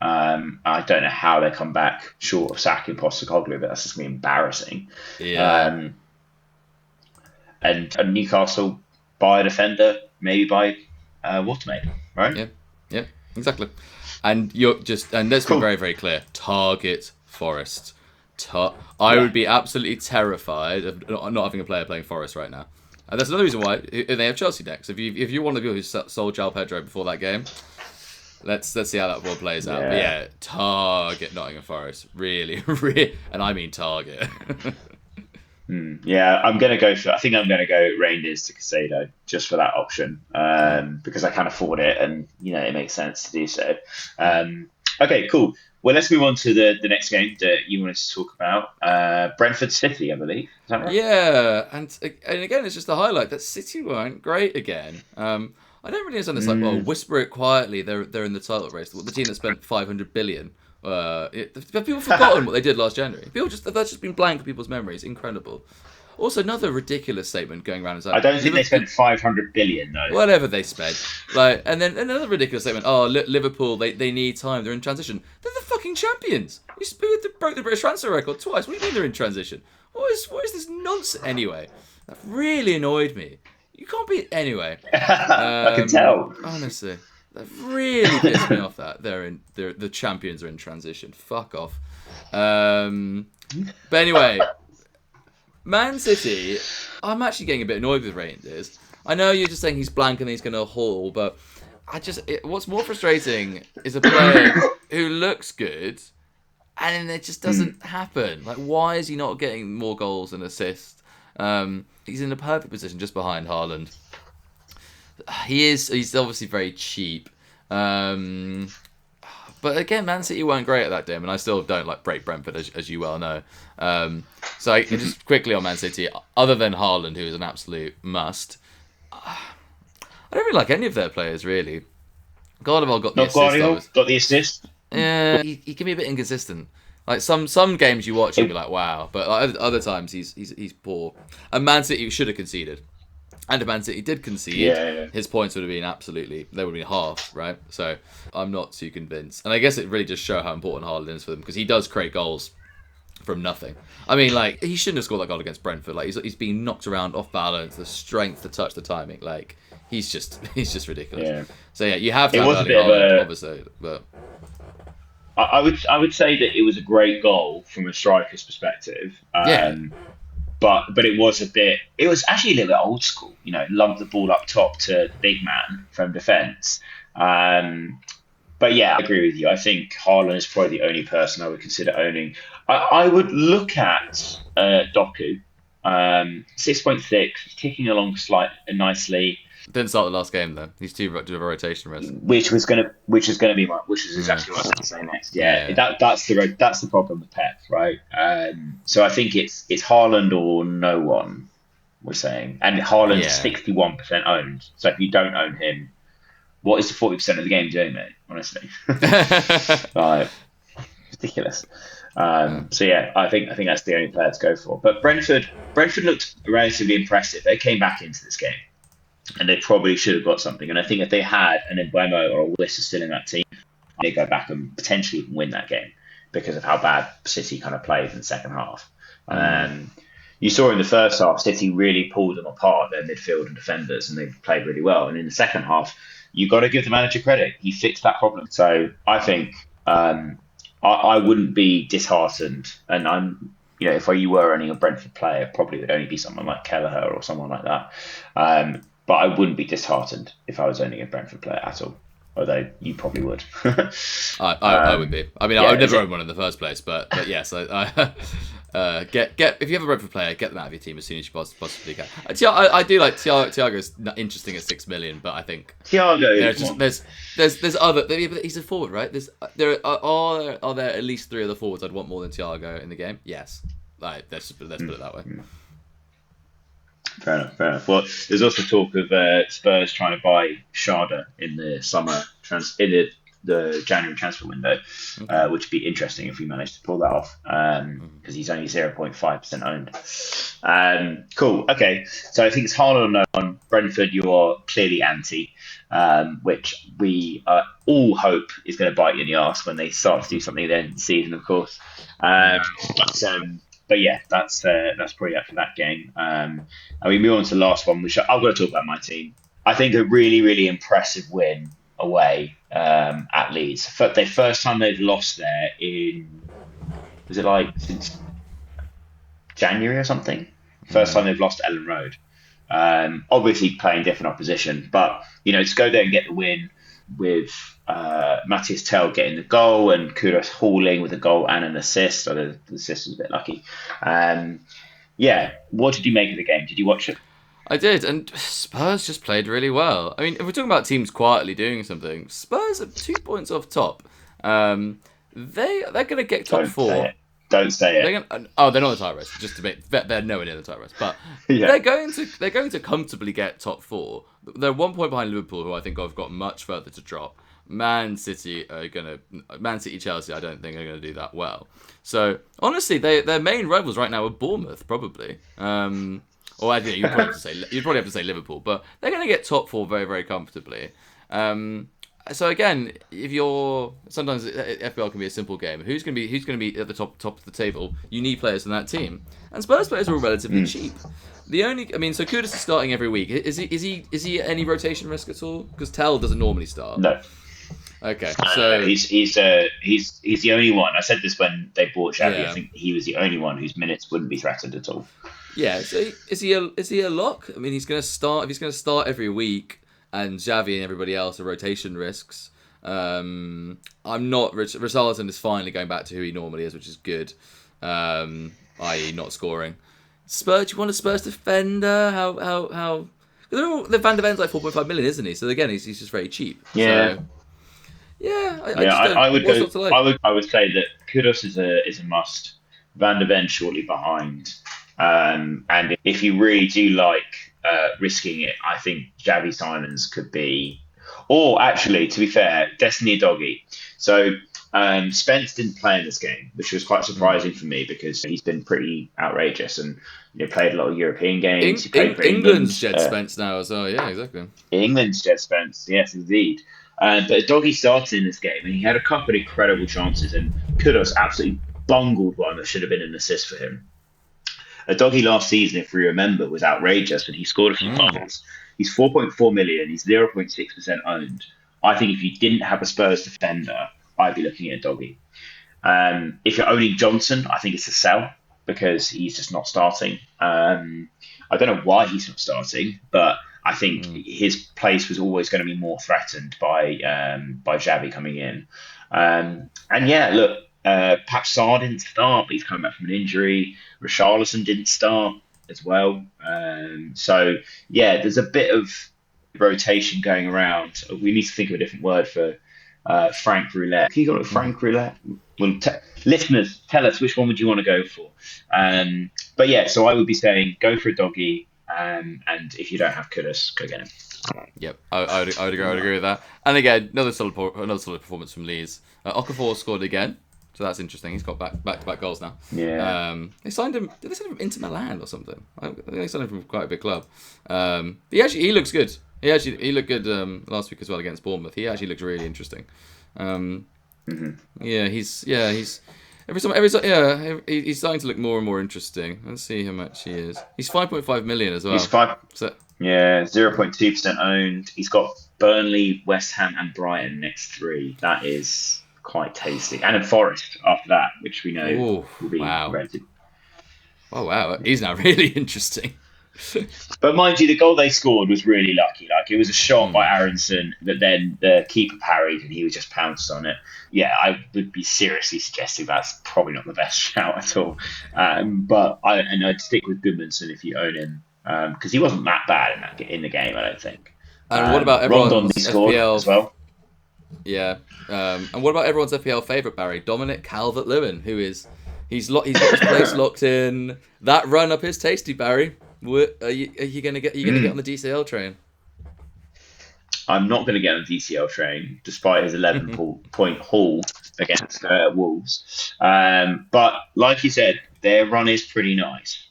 Speaker 1: I don't know how they come back short of sacking Postecoglou, but that's just going to be embarrassing.
Speaker 2: Yeah.
Speaker 1: And Newcastle buy a defender, maybe buy Watermaid, right?
Speaker 2: Yeah, exactly. And let's be very, very clear. Target Forest. I would be absolutely terrified of not having a player playing Forest right now. And that's another reason why they have Chelsea next. If you're one of the people who sold João Pedro before that game, let's see how that one plays out. But yeah, target Nottingham Forest. Really, and I mean target.
Speaker 1: Yeah, I think I'm going to go Rangers to Casado just for that option because I can afford it and it makes sense to do so. Okay, cool. Well, let's move on to the next game that you wanted to talk about. Brentford City, I believe. Is that right?
Speaker 2: Yeah, and again, it's just a highlight that City weren't great again. I don't really understand this. Whisper it quietly. They're in the title race. The team that spent 500 billion. People have forgotten what they did last January. That's just been blank in people's memories. Incredible. Also, another ridiculous statement going around.
Speaker 1: I don't think they spent 500 billion though.
Speaker 2: Whatever they spent, and then another ridiculous statement. Oh, Liverpool, they need time. They're in transition. They're the fucking champions. You broke the British transfer record twice. What do you mean they're in transition? What is this nonsense? Anyway, that really annoyed me. You can't be anyway.
Speaker 1: I can tell.
Speaker 2: Honestly, that really pissed me off. That the champions are in transition. Fuck off. But anyway. Man City, I'm actually getting a bit annoyed with Rangers. I know you're just saying he's blank and he's going to haul, but what's more frustrating is a player who looks good and it just doesn't happen. Like, why is he not getting more goals and assists? He's in a perfect position just behind Haaland. He's obviously very cheap. But again, Man City weren't great at that game, and I still don't like break Brentford, as you well know. Just quickly on Man City, other than Haaland, who is an absolute must, I don't really like any of their players, really. Gardeval got the
Speaker 1: Not
Speaker 2: assist.
Speaker 1: Guardiola got the assist.
Speaker 2: Yeah, he can be a bit inconsistent. Like some games you watch, you'll be like, wow, but like, other times he's poor. And Man City should have conceded. And if Man City did concede, his points would have been they would have been half, right? So I'm not too convinced. And I guess it really just shows how important Haaland is for them, because he does create goals from nothing. I mean, like, he shouldn't have scored that goal against Brentford. Like, he's being knocked around off balance, the strength, the touch, the timing. Like, he's just ridiculous. Yeah. So yeah, you have to. It was a bit Haaland, obviously, but
Speaker 1: I would say that it was a great goal from a striker's perspective. But it was actually a little bit old school, lump the ball up top to the big man from defence. But yeah, I agree with you. I think Haaland is probably the only person I would consider owning. I would look at Doku, 6.6, ticking along nicely.
Speaker 2: Didn't start the last game though. He's too much of a rotation risk.
Speaker 1: Which is exactly what I was going to say next. That's the problem with Pep, right? So I think it's Haaland or no one. We're saying, and Haaland's 61% owned. So if you don't own him, what is the 40% of the game doing, mate? Honestly, ridiculous. So yeah, I think that's the only player to go for. But Brentford looked relatively impressive. They came back into this game, and they probably should have got something. And I think if they had an Mbeumo or a Willis still in that team, they go back and potentially even win that game because of how bad City kind of played in the second half. You saw in the first half, City really pulled them apart, their midfield and defenders, and they played really well. And in the second half, you got to give the manager credit. He fixed that problem. So I think I wouldn't be disheartened. And if you were owning a Brentford player, probably would only be someone like Kelleher or someone like that. But I wouldn't be disheartened if I was owning a Brentford player at all. Although you probably would.
Speaker 2: I would be. I mean, I would never own one in the first place. But yes, get if you have a Brentford player, get them out of your team as soon as you possibly can. I do like Thiago's interesting at 6 million, but I think
Speaker 1: Thiago.
Speaker 2: There's other. He's a forward, right? Are there at least 3 other forwards I'd want more than Thiago in the game? Yes. Let's put it that way.
Speaker 1: Fair enough. Well, there's also talk of Spurs trying to buy Sharda in the the January transfer window, which would be interesting if we managed to pull that off, because he's only 0.5% owned. Cool. Okay, so I think it's Haaland or no one. Brentford, you are clearly anti, which we all hope is going to bite you in the arse when they start to do something at the end of the season, of course. But yeah, that's probably it for that game. And we move on to the last one, which I've got to talk about my team. I think a really, really impressive win away at Leeds. The first time they've lost there since January or something? First time they've lost at Ellen Road. Obviously playing different opposition, but to go there and get the win with Matthias Tell getting the goal and Kudus hauling with a goal and an assist. Although the assist was a bit lucky. What did you make of the game? Did you watch it?
Speaker 2: I did, and Spurs just played really well. I mean, if we're talking about teams quietly doing something, Spurs are 2 points off top. They're going to get top 4.
Speaker 1: Don't say it.
Speaker 2: They're not in the title race. Just to make, they're nowhere near the title race, but they're going to comfortably get top 4. They're 1 point behind Liverpool, who I think have got much further to drop. Man City, Chelsea, I don't think are going to do that well. So honestly, their main rivals right now are Bournemouth, probably. You'd probably have to say Liverpool, but they're going to get top 4 very, very comfortably. So again, sometimes FPL can be a simple game. Who's going to be at the top of the table? You need players in that team, and Spurs players are all relatively cheap. So Kudus is starting every week. Is he any rotation risk at all? Because Tell doesn't normally start.
Speaker 1: No.
Speaker 2: Okay, so
Speaker 1: he's the only one. I said this when they bought Xavi.
Speaker 2: Yeah.
Speaker 1: I think he was the only one whose minutes wouldn't be threatened at all.
Speaker 2: Yeah, so is he a lock? I mean, he's going to start. If he's going to start every week, and Xavi and everybody else are rotation risks. I'm not. Richarlison is finally going back to who he normally is, which is good. I.e., not scoring. Spurs. Do you want a Spurs defender? How? The Van der Ven's like 4.5 million, isn't he? So again, he's just very cheap.
Speaker 1: Yeah.
Speaker 2: So, I just don't.
Speaker 1: I would
Speaker 2: What's
Speaker 1: go.
Speaker 2: not to like?
Speaker 1: I would say that Kudus is a must. Van der Ven shortly behind. And if you really do like risking it, I think Javi Simons could be. Or actually, to be fair, Destiny Doggy. So Spence didn't play in this game, which was quite surprising for me because he's been pretty outrageous and played a lot of European games. He played for
Speaker 2: England's
Speaker 1: England.
Speaker 2: Jed Spence now as well. Yeah, exactly.
Speaker 1: England's Jed Spence, yes, indeed. But Doggy started in this game and he had a couple of incredible chances, and Kudus absolutely bungled one that should have been an assist for him. A Doggy last season, if we remember, was outrageous and he scored a few goals. He's 4.4 million, he's 0.6% owned. I think if you didn't have a Spurs defender, I'd be looking at Doggy. If you're owning Johnson, I think it's a sell because he's just not starting. I don't know why he's not starting, but I think his place was always going to be more threatened by Xavi coming in. And yeah, look, perhaps Sarr didn't start, but he's coming back from an injury. Richarlison didn't start as well. So yeah, there's a bit of rotation going around. We need to think of a different word for Frank Roulette. Can you call it Frank Roulette? Well, listeners, tell us which one would you want to go for. But yeah, so I would be saying go for a Doggy, and if you don't have Kudus, go get him.
Speaker 2: Yep, I would agree with that. And again, another solid performance from Leeds. Okafor scored again, so that's interesting. He's got back-to-back goals now.
Speaker 1: Yeah.
Speaker 2: They signed him. Did they sign him into Milan or something? I think they signed him from quite a big club. He looks good. He looked good last week as well against Bournemouth. He actually looked really interesting. Yeah, he's every time he's starting to look more and more interesting. Let's see how much he is. He's 5.5 million as well.
Speaker 1: He's 0.2% owned. He's got Burnley, West Ham, and Brighton next 3. That is quite tasty. And a Forest after that, which we know will be rented.
Speaker 2: Oh wow, he's now really interesting.
Speaker 1: But mind you, the goal they scored was really lucky. Like, it was a shot by Aronson that then the keeper parried and he was just pounced on it. Yeah, I would be seriously suggesting that's probably not the best shout at all. But I'd stick with Goodmanson if you own him, because he wasn't that bad in the game, I don't think.
Speaker 2: And what about everyone's FPL
Speaker 1: as well?
Speaker 2: Yeah, and what about everyone's FPL favourite, Barry? Dominic Calvert-Lewin, who is he's got his place locked in. That run up is tasty, Barry. Are you gonna get on the DCL train?
Speaker 1: I'm not going to get on the DCL train, despite his 11-point haul against Wolves. But like you said, their run is pretty nice.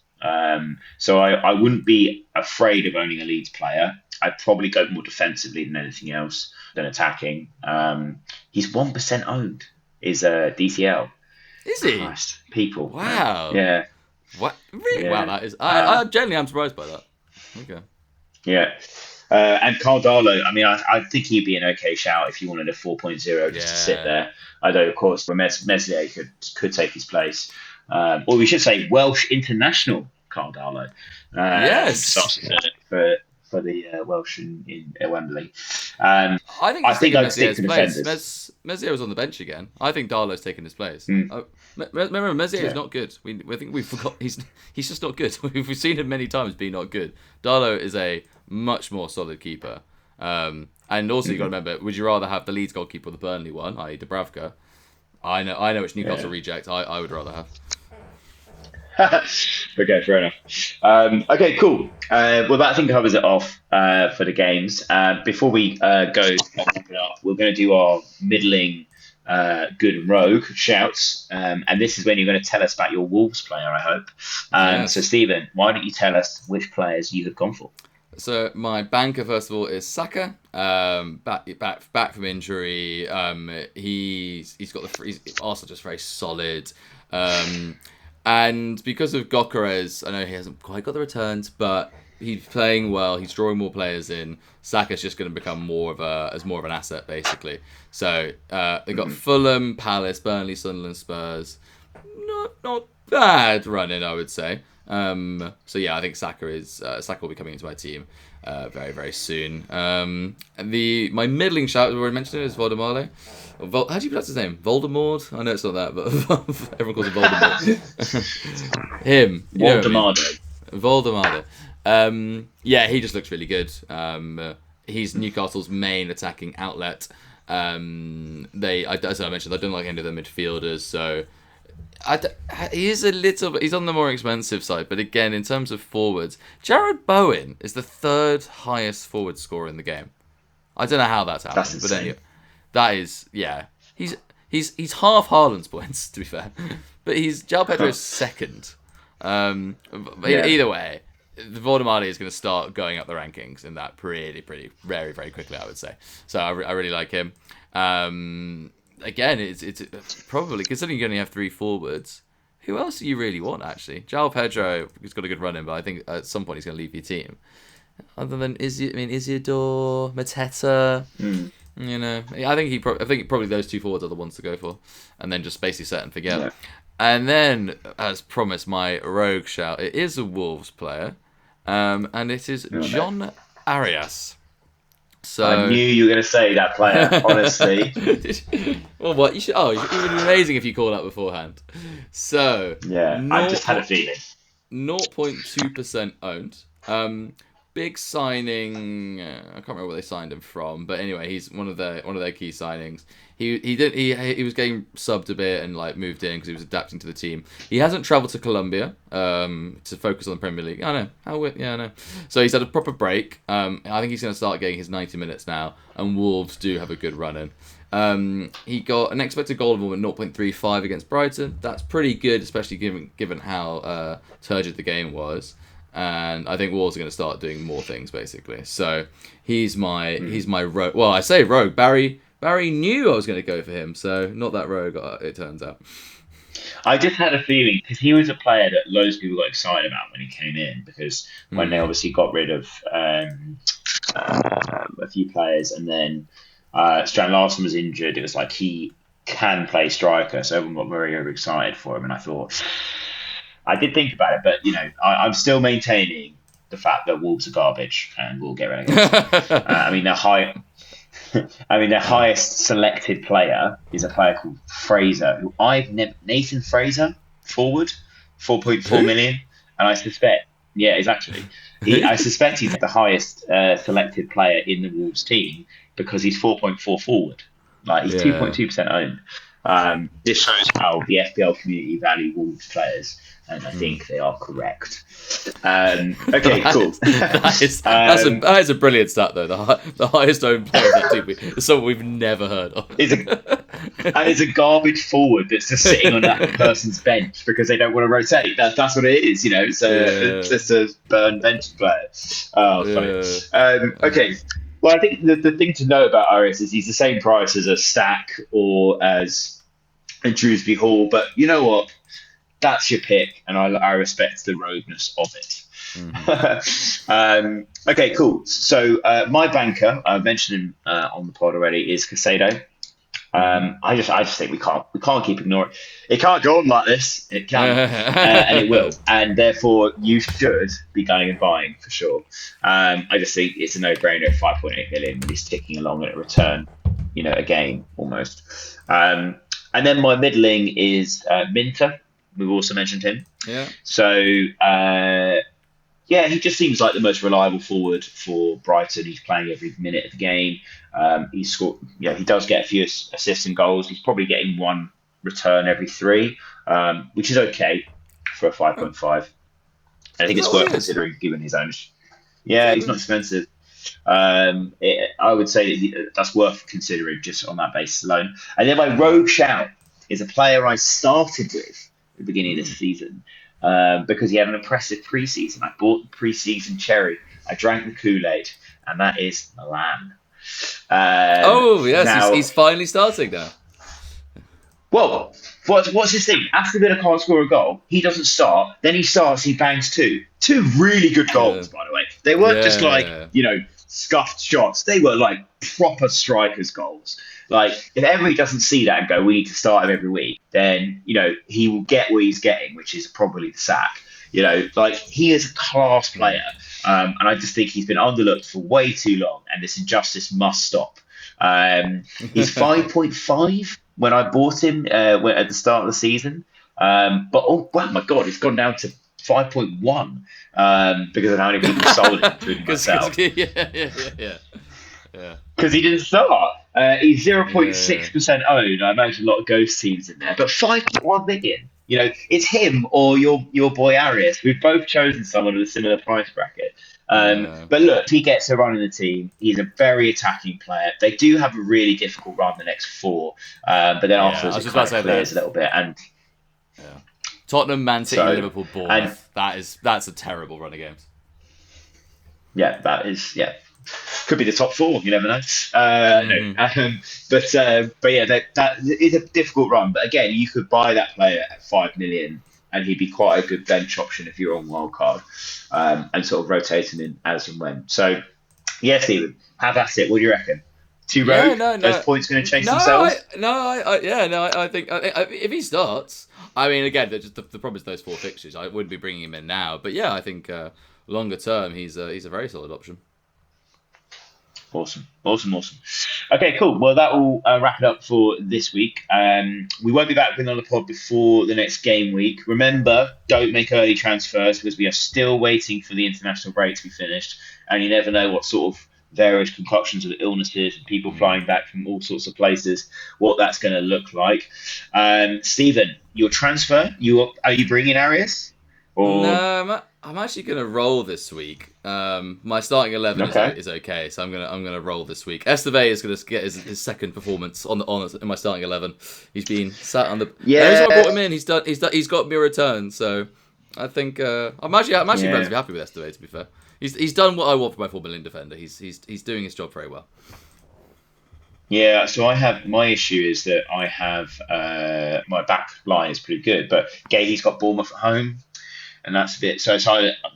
Speaker 1: So I wouldn't be afraid of owning a Leeds player. I'd probably go more defensively than anything else than attacking. He's 1% owned. Is DCL?
Speaker 2: Is he?
Speaker 1: Christ, people.
Speaker 2: Wow.
Speaker 1: Yeah.
Speaker 2: What? Really?
Speaker 1: Yeah.
Speaker 2: Wow, that is. I generally am surprised by that. Okay.
Speaker 1: Yeah. And Caldalo, I mean, I think he'd be an okay shout if you wanted a 4.0 just to sit there. Although, of course, Meslier could take his place. Or we should say Welsh international Caldalo.
Speaker 2: Yes.
Speaker 1: For the Welsh in Wembley.
Speaker 2: I think
Speaker 1: I'd stick to defenders.
Speaker 2: Meslier was on the bench again. I think Darlow's taken his place. Remember, Meslier is not good. I think we forgot he's just not good. We've seen him many times be not good. Darlow is a much more solid keeper. And also you got to remember, would you rather have the Leeds goalkeeper or the Burnley one, i.e. Dubravka? I know which Newcastle reject I would rather have.
Speaker 1: Okay, fair enough. Okay, cool. Well, that I think covers it off for the games. Before we go wrap it up, we're going to do our middling good and rogue shouts. And this is when you're going to tell us about your Wolves player, I hope.
Speaker 2: Yes.
Speaker 1: So, Stephen, why don't you tell us which players you have gone for?
Speaker 2: So my banker, first of all, is Saka. Back from injury. He's got Arsenal just very solid. And because of Gyökeres, I know he hasn't quite got the returns, but he's playing well. He's drawing more players in. Saka's just going to become more of an asset, basically. So they got Fulham, Palace, Burnley, Sunderland, Spurs. Not bad running, I would say. So yeah, I think Saka will be coming into my team very, very soon. My middling shout, we already mentioned it, is Voldemort. How do you pronounce his name? Voldemort? I know it's not that, but everyone calls it Voldemort. Him. Voldemort. Yeah, he just looks really good. He's Newcastle's main attacking outlet. As I mentioned, I don't like any of the midfielders, so he is a little bit. He's on the more expensive side, but again, in terms of forwards, Jared Bowen is the third highest forward scorer in the game. I don't know how that's happened,
Speaker 1: That's
Speaker 2: but
Speaker 1: insane.
Speaker 2: anyway, that is he's half Haaland's points, to be fair, but he's João Pedro's second. Either way, the Voldemort is going to start going up the rankings in that pretty very very quickly, I would say. So I really like him. Again, it's probably, considering you only have 3 forwards, who else do you really want, actually? João Pedro, he's got a good run in, but I think at some point he's going to leave your team. Other than Isidore, Mateta, you know, I think probably those 2 forwards are the ones to go for, and then just basically set and forget.
Speaker 1: Yeah.
Speaker 2: And then, as promised, my rogue shout, it is a Wolves player, and it is John Arias. So
Speaker 1: I knew you were going to say that player, honestly.
Speaker 2: Well, what? It would be amazing if you called out beforehand. So
Speaker 1: Yeah, I just had a feeling.
Speaker 2: 0.2% owned. Big signing. I can't remember where they signed him from, but anyway, he's one of their key signings. He was getting subbed a bit and like moved in because he was adapting to the team. He hasn't travelled to Colombia to focus on the Premier League. I know. I know. So he's had a proper break. I think he's going to start getting his 90 minutes now, and Wolves do have a good run in. He got an expected goal involvement 0.35 against Brighton. That's pretty good, especially given how turgid the game was. And I think Wolves are going to start doing more things, basically. So he's my rogue. Well, I say rogue. Barry knew I was going to go for him, so not that rogue, it turns out.
Speaker 1: I just had a feeling, because he was a player that loads of people got excited about when he came in, because when they obviously got rid of a few players, and then Strand Larson was injured, it was like he can play striker, so everyone got very overexcited for him, and I did think about it, but you know, I'm still maintaining the fact that Wolves are garbage and will get relegated. Their highest selected player is a player called Fraser, who Nathan Fraser, forward, 4.4 million, and I suspect, I suspect he's the highest selected player in the Wolves team because he's 4.4 forward, like he's 2.2% owned. This shows how the FPL community value Wolves players, and I think they are correct. Okay, cool.
Speaker 2: That is a brilliant stat, though. The highest owned player of that team is someone we've never heard of.
Speaker 1: It's a garbage forward that's just sitting on that person's bench because they don't want to rotate. That's what it is, you know. So it's just a burn bench player. Oh, funny. Okay. Well, I think the thing to know about Arias is he's the same price as a Stack or as a Drewsbury Hall, but you know what? That's your pick, and I respect the rogueness of it. Okay, cool. So my banker, I mentioned him on the pod already, is Caicedo. I just think we can't keep ignoring it. It can't go on like this. It can, and it will, and therefore you should be going and buying for sure. I just think it's a no-brainer at 5.8 million. He's ticking along at a return, a game almost. And then my middling is Minter. We've also mentioned him.
Speaker 2: Yeah.
Speaker 1: So he just seems like the most reliable forward for Brighton. He's playing every minute of the game. He scored. He does get a few assists and goals. He's probably getting one return every 3, which is okay for a 5.5. I think it's worth considering given his ownership. Yeah, he's not expensive. I would say that's worth considering just on that basis alone. And then my rogue shout is a player I started with at the beginning of this season because he had an impressive pre-season. I bought the pre-season cherry. I drank the Kool-Aid, and that is Milan.
Speaker 2: Yes, he's finally starting now.
Speaker 1: Well, what's his thing? Aston Villa can't score a goal. He doesn't start. Then he starts. He bangs 2 really good goals, by the way. They weren't just scuffed shots. They were like proper strikers' goals. Like if everybody doesn't see that and go, we need to start him every week, then he will get what he's getting, which is probably the sack. He is a class player, and I just think he's been underlooked for way too long, and this injustice must stop. He's 5.5 when I bought him at the start of the season, but oh my god, it's gone down to 5.1 because of how many people sold it, including myself.
Speaker 2: Yeah.
Speaker 1: Because he didn't start. He's
Speaker 2: Yeah.
Speaker 1: 0.6% owned. I imagine a lot of ghost teams in there, but 5.1 million. It's him or your boy Arias. We've both chosen someone with a similar price bracket.
Speaker 2: Yeah.
Speaker 1: But look, he gets a run in the team. He's a very attacking player. They do have a really difficult run the next four, but then
Speaker 2: Yeah. I
Speaker 1: afterwards
Speaker 2: was
Speaker 1: it
Speaker 2: just about
Speaker 1: kind
Speaker 2: to
Speaker 1: of
Speaker 2: say
Speaker 1: clears a
Speaker 2: that.
Speaker 1: little bit. And
Speaker 2: Yeah. Tottenham, Man City,
Speaker 1: so,
Speaker 2: Liverpool,
Speaker 1: and
Speaker 2: Bournemouth. That's a terrible run of games.
Speaker 1: yeah, that is could be the top four. You never know. No,
Speaker 2: Hmm.
Speaker 1: but yeah, that is a difficult run. But again, you could buy that player at 5 million, and he'd be quite a good bench option if you're on wildcard, and sort of rotating in as and when. So yeah, Stephen, have at it. What do you reckon? Two
Speaker 2: Yeah,
Speaker 1: rogue?
Speaker 2: no,
Speaker 1: Those
Speaker 2: no,
Speaker 1: points going to chase
Speaker 2: no. I,
Speaker 1: themselves?
Speaker 2: no, I yeah, no. I think if he starts, I mean, again, the problem is those four fixtures. I wouldn't be bringing him in now, but yeah, I think longer term, he's a very solid option.
Speaker 1: Awesome, awesome, awesome. Okay, cool. Well, that will wrap it up for this week. We won't be back with another pod before the next game week. Remember, don't make early transfers because we are still waiting for the international break to be finished, and you never know what sort of various concoctions of illnesses and people
Speaker 2: Mm.
Speaker 1: flying back from all sorts of places, what that's going to look like. Stephen, your transfer, are you bringing Arias or
Speaker 2: No, I'm actually gonna roll this week. My starting 11
Speaker 1: okay?
Speaker 2: is okay, so I'm gonna roll this week. Esteve is gonna get his second performance in my starting 11. He's been sat on the. The only time I brought
Speaker 1: Yeah,
Speaker 2: him in, he's got me a return. So I think I'm actually
Speaker 1: yeah.
Speaker 2: relatively happy with Esteve. To be fair, he's done what I want for my 4 million defender. He's doing his job very well.
Speaker 1: Yeah, so I have my issue is that I have my back line is pretty good, but Gailey's got Bournemouth at home, and that's a bit. So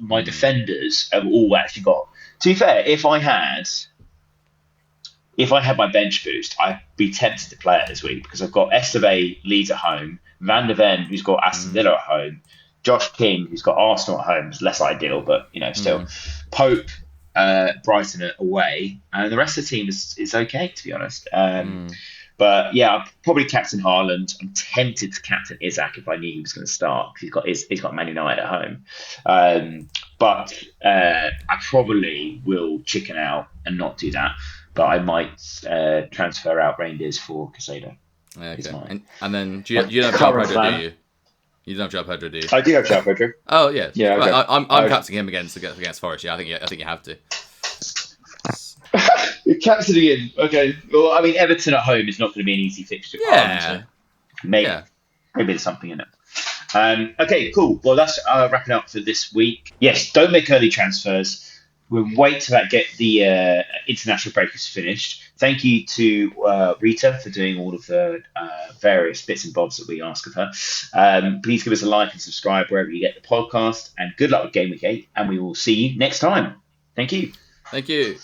Speaker 1: my
Speaker 2: Mm.
Speaker 1: defenders have all actually got. To be fair, if I had my bench boost, I'd be tempted to play it this week because I've got Esteve Leeds at home, Van de Ven who's got Aston
Speaker 2: Mm.
Speaker 1: Villa at home, Josh King who's got Arsenal at home. It's less ideal, but still.
Speaker 2: Mm.
Speaker 1: Pope, Brighton away, and the rest of the team is okay to be honest.
Speaker 2: Mm.
Speaker 1: But yeah, I'll probably captain Haaland. I'm tempted to captain Isaac if I knew he was going to start. He's got Man United at home, but I probably will chicken out and not do that. But I might transfer out Reindeers for Casado. Is
Speaker 2: Okay,
Speaker 1: my
Speaker 2: and then do
Speaker 1: my
Speaker 2: you don't have João
Speaker 1: current
Speaker 2: Pedro, do
Speaker 1: plan.
Speaker 2: you? You don't have João Pedro, do you?
Speaker 1: I do have João Pedro.
Speaker 2: Oh yeah,
Speaker 1: Yeah, okay.
Speaker 2: I'm captaining him against Forest. Yeah, I think you have to.
Speaker 1: You're captaining in. Okay. Well, I mean, Everton at home is not going to be an easy fixture for Haaland, so
Speaker 2: Yeah,
Speaker 1: maybe
Speaker 2: yeah.
Speaker 1: maybe there's something in it. Okay, cool. Well, that's wrapping up for this week. Yes, don't make early transfers. We'll wait till that get the international break is finished. Thank you to Rita for doing all of the various bits and bobs that we ask of her. Please give us a like and subscribe wherever you get the podcast. And good luck with Game Week 8. And we will see you next time. Thank you.
Speaker 2: Thank you.